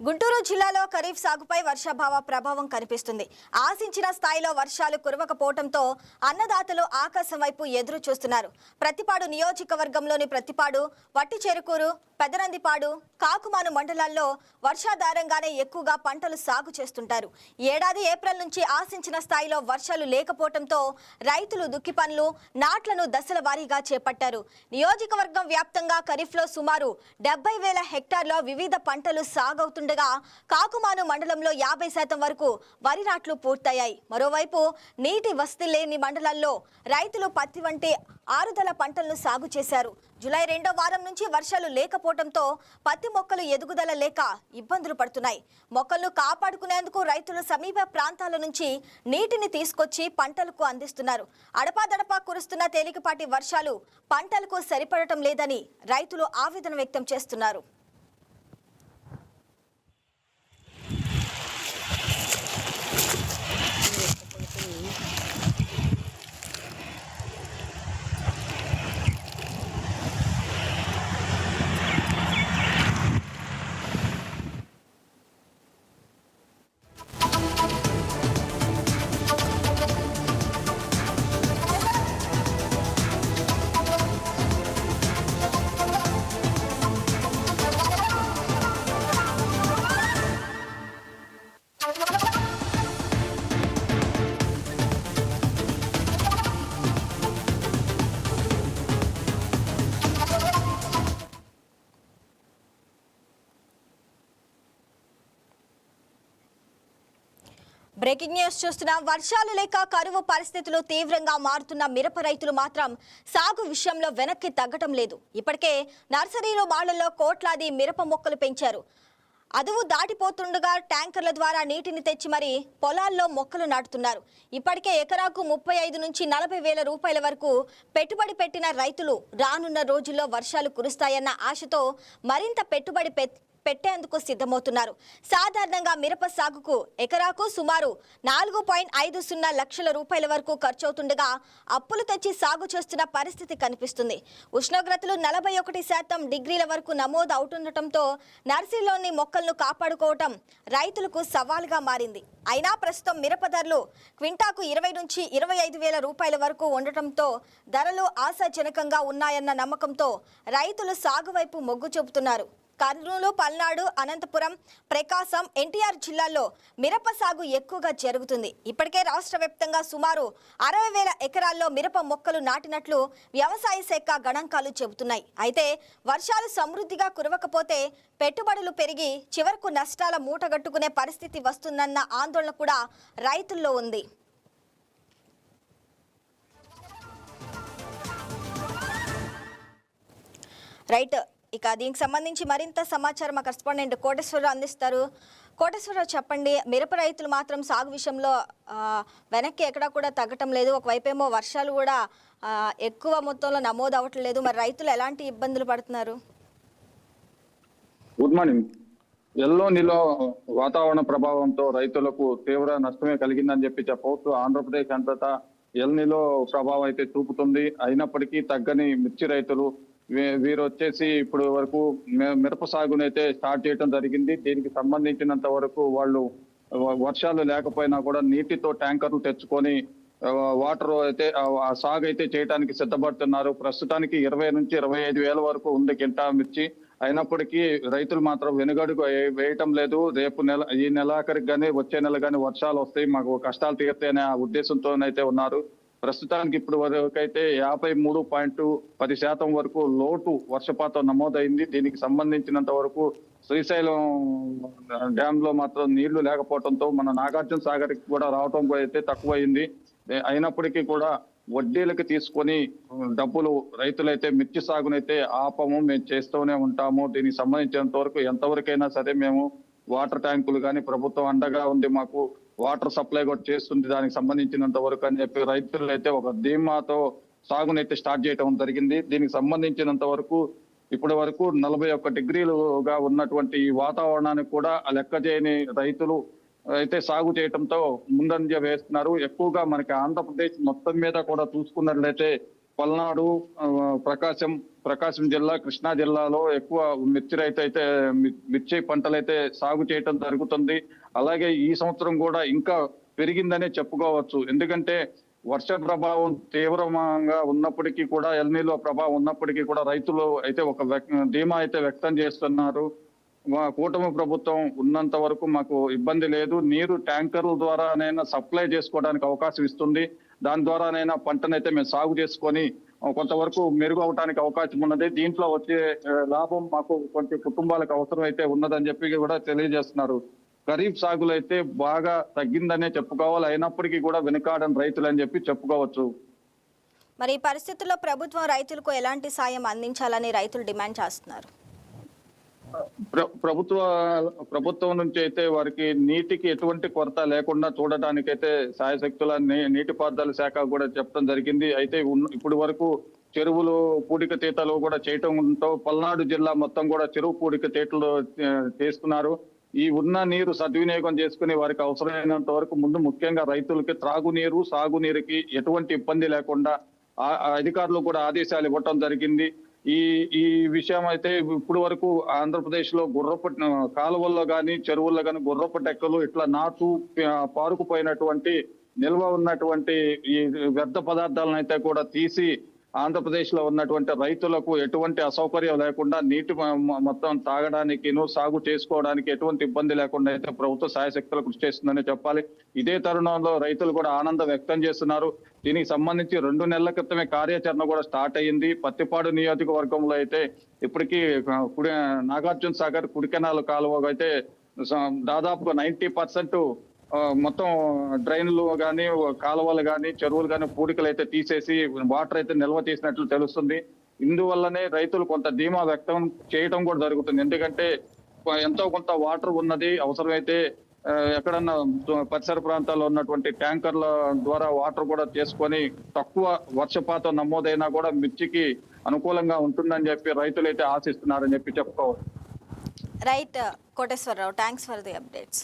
గుంటూరు జిల్లాలో ఖరీఫ్ సాగుపై వర్షాభావ ప్రభావం కనిపిస్తుంది. ఆశించిన స్థాయిలో వర్షాలు కురవకపోవడంతో అన్నదాతలు ఆకాశం వైపు ఎదురు చూస్తున్నారు. ప్రతిపాడు నియోజకవర్గంలోని ప్రతిపాడు, వట్టిచెరుకూరు, పెదనందిపాడు, కాకుమాను మండలాల్లో వర్షాధారంగానే ఎక్కువగా పంటలు సాగు చేస్తుంటారు. ఏడాది ఏప్రిల్ నుంచి ఆశించిన స్థాయిలో వర్షాలు లేకపోవడంతో రైతులు దుక్కి పనులు, నాట్లను దశల వారీగా చేపట్టారు. నియోజకవర్గం వ్యాప్తంగా ఖరీఫ్లో సుమారు 70,000 హెక్టార్లో వివిధ పంటలు సాగవుతుండగా కాకుమాను మండలంలో 50% వరకు వరి నాట్లు పూర్తయ్యాయి. మరోవైపు నీటి వసతి లేని మండలాల్లో రైతులు పత్తి వంటి ఆరుదల పంటలను సాగు చేశారు. జూలై 2వ వారం నుంచి వర్షాలు లేకపోవడంతో పత్తి మొక్కలు ఎదుగుదల లేక ఇబ్బందులు పడుతున్నాయి. మొక్కలను కాపాడుకునేందుకు రైతులు సమీప ప్రాంతాల నుంచి నీటిని తీసుకొచ్చి పంటలకు అందిస్తున్నారు. అడపాదడపా కురుస్తున్న తేలికపాటి వర్షాలు పంటలకు సరిపడటం లేదని రైతులు ఆవేదన వ్యక్తం చేస్తున్నారు. బ్రేకింగ్ న్యూస్ చూస్తున్నాం. వర్షాలు లేక కరువు పరిస్థితులు తీవ్రంగా మారుతున్న మిరప రైతులు మాత్రం సాగు విషయంలో వెనక్కి తగ్గటం లేదు. ఇప్పటికే నర్సరీలు, మాళ్లలో కోట్లాది మిరప మొక్కలు పెంచారు. అదువు దాటిపోతుండగా ట్యాంకర్ల ద్వారా నీటిని తెచ్చి మరీ పొలాల్లో మొక్కలు నాటుతున్నారు. ఇప్పటికే ఎకరాకు 35 నుంచి 40 వేల రూపాయల వరకు పెట్టుబడి పెట్టిన రైతులు రానున్న రోజుల్లో వర్షాలు కురుస్తాయన్న ఆశతో మరింత పెట్టుబడి పెట్టేందుకు సిద్ధమవుతున్నారు. సాధారణంగా మిరప సాగుకు ఎకరాకు సుమారు 4.50 లక్షల రూపాయల వరకు ఖర్చవుతుండగా అప్పులు తెచ్చి సాగు చేస్తున్న పరిస్థితి కనిపిస్తుంది. ఉష్ణోగ్రతలు 41% డిగ్రీల వరకు నమోదు అవుతుండటంతో నర్సరీలోని మొక్కలను కాపాడుకోవటం రైతులకు సవాలుగా మారింది. అయినా ప్రస్తుతం మిరప ధరలు క్వింటాకు 20 నుంచి 25 వేల రూపాయల వరకు ఉండటంతో ధరలు ఆశాజనకంగా ఉన్నాయన్న నమ్మకంతో రైతులు సాగు వైపు మొగ్గు చూపుతున్నారు. కర్నూలు, పల్నాడు, అనంతపురం, ప్రకాశం, ఎన్టీఆర్ జిల్లాల్లో మిరప సాగు ఎక్కువగా జరుగుతుంది. ఇప్పటికే రాష్ట్ర వ్యాప్తంగా సుమారు 60,000 ఎకరాల్లో మిరప మొక్కలు నాటినట్లు వ్యవసాయ శాఖ గణాంకాలు చెబుతున్నాయి. అయితే వర్షాలు సమృద్ధిగా కురవకపోతే పెట్టుబడులు పెరిగి చివరకు నష్టాల మూటగట్టుకునే పరిస్థితి వస్తుందన్న ఆందోళన కూడా రైతుల్లో ఉంది. రైట్, ఇక దీనికి సంబంధించి మరింత సమాచారం మా కరెస్పాండెంట్ కోటేశ్వరరావు అందిస్తారు. కోటేశ్వరరావు, చెప్పండి. మిరప రైతులు మాత్రం సాగు విషయంలో వెనక్కి ఎక్కడా కూడా తగ్గటం లేదు. ఒకవైపేమో వర్షాలు కూడా ఎక్కువ మొత్తంలో నమోదు అవ్వటం లేదు. మరి రైతులు ఎలాంటి ఇబ్బందులు పడుతున్నారు? Good morning. ఎల్లో నిలో వాతావరణ ప్రభావంతో రైతులకు తీవ్ర నష్టమే కలిగిందని చెప్పవచ్చు. ఆంధ్రప్రదేశ్ అంతటా ఎల్ నిలో ప్రభావం అయితే చూపుతుంది. అయినప్పటికీ తగ్గని మిర్చి రైతులు వీరు వచ్చేసి ఇప్పుడు వరకు మిరప సాగునైతే స్టార్ట్ చేయడం జరిగింది. దీనికి సంబంధించినంత వరకు వాళ్ళు వర్షాలు లేకపోయినా కూడా నీటితో ట్యాంకర్లు తెచ్చుకొని వాటర్ అయితే ఆ సాగు అయితే చేయడానికి సిద్ధపడుతున్నారు. ప్రస్తుతానికి 20 నుంచి 25 వేల వరకు ఉంది కింటా మిర్చి. అయినప్పటికీ రైతులు మాత్రం వెనుగడుగు వేయటం లేదు. రేపు ఈ నెలాఖరికి కానీ వచ్చే నెల కానీ వర్షాలు వస్తాయి, మాకు కష్టాలు తీరుతాయనే ఉద్దేశంతోనైతే ఉన్నారు. ప్రస్తుతానికి ఇప్పుడు వరకు అయితే 53.10% వరకు లోటు వర్షపాతం నమోదైంది. దీనికి సంబంధించినంత వరకు శ్రీశైలం డ్యామ్ లో మాత్రం నీళ్లు లేకపోవడంతో మన నాగార్జున సాగర్ కి కూడా రావటం అయితే తక్కువైంది. అయినప్పటికీ కూడా వడ్డీలకు తీసుకొని డబ్బులు రైతులైతే మిర్చి సాగునైతే ఆపము, మేము చేస్తూనే ఉంటాము. దీనికి సంబంధించినంత వరకు ఎంతవరకైనా సరే మేము వాటర్ ట్యాంకులు కానీ ప్రభుత్వం అండగా ఉంది, మాకు వాటర్ సప్లై కూడా చేస్తుంది దానికి సంబంధించినంత వరకు అని చెప్పి రైతులు అయితే ఒక ధీమాతో సాగునైతే స్టార్ట్ చేయడం జరిగింది. దీనికి సంబంధించినంత వరకు ఇప్పటి వరకు 41 డిగ్రీలుగా ఉన్నటువంటి ఈ వాతావరణానికి కూడా లెక్క చేయని రైతులు అయితే సాగు చేయడంతో ముందంజ వేస్తున్నారు. ఎక్కువగా మనకి ఆంధ్రప్రదేశ్ మొత్తం మీద కూడా చూసుకున్నట్లయితే పల్నాడు, ప్రకాశం జిల్లా, కృష్ణా జిల్లాలో ఎక్కువ మిర్చి పంటలైతే సాగు చేయటం జరుగుతుంది. అలాగే ఈ సంవత్సరం కూడా ఇంకా పెరిగిందనే చెప్పుకోవచ్చు. ఎందుకంటే వర్ష ప్రభావం తీవ్రంగా ఉన్నప్పటికీ కూడా, ఎల్ నీలో ప్రభావం ఉన్నప్పటికీ కూడా రైతులు అయితే ధీమా అయితే వ్యక్తం చేస్తున్నారు. మా కూటమి ప్రభుత్వం ఉన్నంత వరకు మాకు ఇబ్బంది లేదు, నీరు ట్యాంకర్ల ద్వారానైనా సప్లై చేసుకోవడానికి అవకాశం ఇస్తుంది, దాని ద్వారానైనా పంటనైతే మేము సాగు చేసుకొని కొంతవరకు మెరుగు అవడానికి అవకాశం ఉన్నది. దీంట్లో వచ్చే లాభం మాకు కొంచెం కుటుంబాలకు అవసరం అయితే ఉన్నదని చెప్పి కూడా తెలియజేస్తున్నారు. ఖరీఫ్ సాగులు అయితే బాగా తగ్గిందనే చెప్పుకోవాలి, అయినప్పటికీ కూడా వెనుకాడని రైతులు అని చెప్పి చెప్పుకోవచ్చు. మరి ఈ పరిస్థితుల్లో ప్రభుత్వం రైతులకు ఎలాంటి సాయం అందించాలని రైతులు డిమాండ్ చేస్తున్నారు? ప్రభుత్వం నుంచి అయితే వారికి నీటికి ఎటువంటి కొరత లేకుండా చూడటానికైతే సాయశక్తుల నీటిపారుదల శాఖ కూడా చెప్పడం జరిగింది. అయితే ఇప్పటి వరకు చెరువులు పూడిక తీతలు కూడా చేయటంతో పల్నాడు జిల్లా మొత్తం కూడా చెరువు పూడిక తీతలు చేస్తున్నారు. ఈ ఉన్న నీరు సద్వినియోగం చేసుకుని వారికి అవసరమైనంత వరకు ముందు ముఖ్యంగా రైతులకి త్రాగునీరు, సాగునీరుకి ఎటువంటి ఇబ్బంది లేకుండా అధికారులు కూడా ఆదేశాలు ఇవ్వటం జరిగింది. ఈ విషయం అయితే ఇప్పుడు వరకు ఆంధ్రప్రదేశ్ లో గుర్రపు కాలువల్లో గాని, చెరువుల్లో గాని గుర్రపు డెక్కలు ఇట్లా నాటు పారుకుపోయినటువంటి నిల్వ ఉన్నటువంటి ఈ వ్యర్థ పదార్థాలను అయితే కూడా తీసి ఆంధ్రప్రదేశ్ లో ఉన్నటువంటి రైతులకు ఎటువంటి అసౌకర్యం లేకుండా నీటి మొత్తం తాగడానికి, సాగు చేసుకోవడానికి ఎటువంటి ఇబ్బంది లేకుండా అయితే ప్రభుత్వ సాయశక్తులు కృషి చేస్తుందని చెప్పాలి. ఇదే తరుణంలో రైతులు కూడా ఆనందం వ్యక్తం చేస్తున్నారు. దీనికి సంబంధించి 2 నెలల క్రితమే కార్యాచరణ కూడా స్టార్ట్ అయ్యింది. పత్తిపాడు నియోజకవర్గంలో అయితే ఇప్పటికీ నాగార్జున సాగర్ కుడికెనాల్ కాలువ అయితే దాదాపుగా 90% మొత్తం డ్రైన్లు కానీ, కాలువలు కానీ, చెరువులు కానీ పూడికలు అయితే తీసేసి వాటర్ అయితే నిల్వ చేసినట్లు తెలుస్తుంది. ఇందువల్లనే రైతులు కొంత ధీమా వ్యక్తం చేయడం కూడా జరుగుతుంది. ఎందుకంటే ఎంతో కొంత వాటర్ ఉన్నది, అవసరమైతే ఎక్కడన్నా పరిసర ప్రాంతాల్లో ఉన్నటువంటి ట్యాంకర్ల ద్వారా వాటర్ కూడా చేసుకొని తక్కువ వర్షపాతం నమోదైనా కూడా మిర్చికి అనుకూలంగా ఉంటుందని చెప్పి రైతులు అయితే ఆశిస్తున్నారని చెప్పి చెప్పుకోవచ్చు. Right Koteswararao, thanks for the updates.